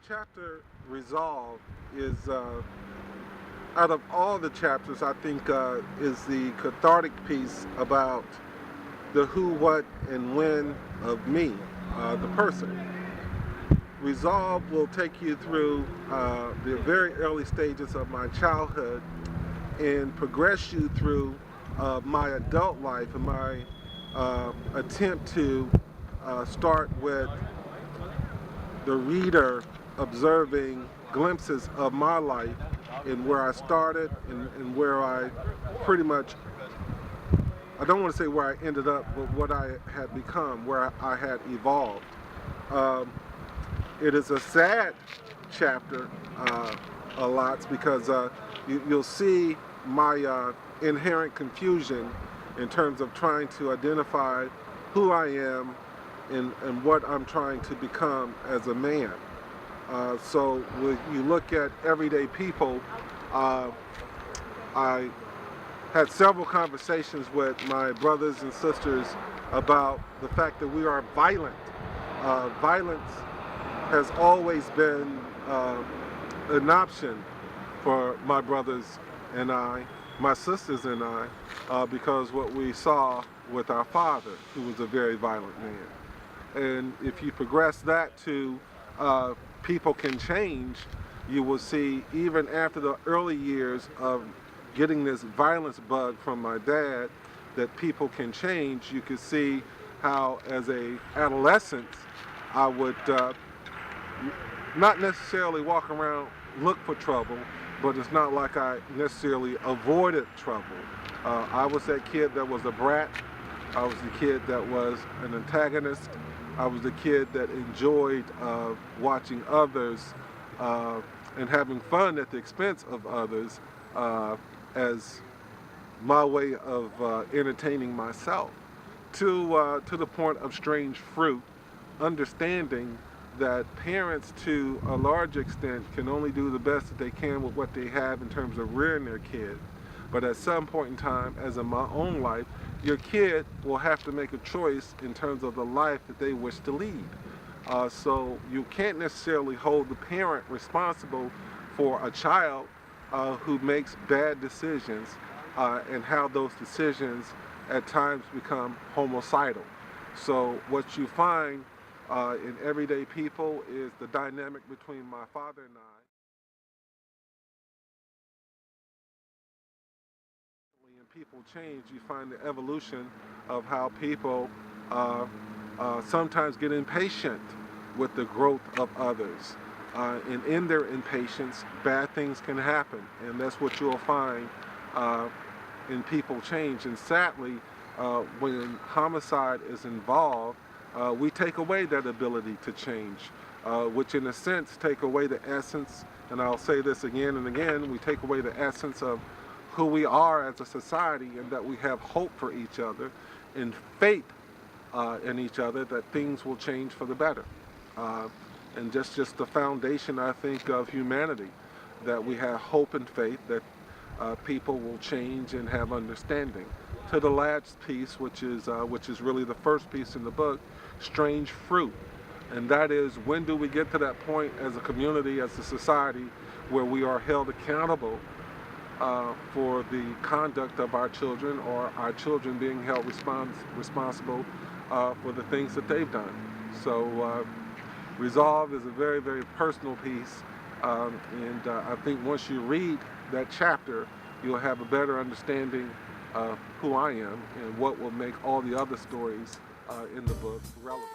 chapter Resolve is, out of all the chapters, I think is the cathartic piece about the who, what, and when of me, the person. Resolve will take you through the very early stages of my childhood and progress you through my adult life and my attempt to start with the reader observing glimpses of my life and where I started and where I pretty much, I don't want to say where I ended up, but what I had become, where I had evolved. Um, it is a sad chapter a lot because you'll see my inherent confusion in terms of trying to identify who I am and what I'm trying to become as a man. So when you look at everyday people, I had several conversations with my brothers and sisters about the fact that we are violent. Violence has always been an option for my brothers and I, my sisters and I, because what we saw with our father, who was a very violent man. And if you progress that to people can change, you will see even after the early years of getting this violence bug from my dad, that people can change. You can see how as a adolescent I would not necessarily walk around look for trouble, but it's not like I necessarily avoided trouble. I was that kid that was a brat. I was the kid that was an antagonist. I was the kid that enjoyed watching others and having fun at the expense of others as my way of entertaining myself. To the point of strange fruit, understanding that parents to a large extent can only do the best that they can with what they have in terms of rearing their kid. But at some point in time, as in my own life, your kid will have to make a choice in terms of the life that they wish to lead. So you can't necessarily hold the parent responsible for a child who makes bad decisions and how those decisions at times become homicidal. So what you find in everyday people is the dynamic between my father and I. And people change, you find the evolution of how people sometimes get impatient with the growth of others. And in their impatience, bad things can happen. And that's what you'll find in people change. And sadly, when homicide is involved, we take away that ability to change, which in a sense take away the essence, and I'll say this again and again, we take away the essence of who we are as a society and that we have hope for each other and faith in each other that things will change for the better. And just the foundation, I think, of humanity, that we have hope and faith that people will change and have understanding. To the last piece, which is really the first piece in the book, strange fruit, and that is when do we get to that point as a community, as a society, where we are held accountable for the conduct of our children, or our children being held responsible for the things that they've done. So Resolve is a very, very personal piece, and I think once you read that chapter, you'll have a better understanding of who I am and what will make all the other stories in the book relevant.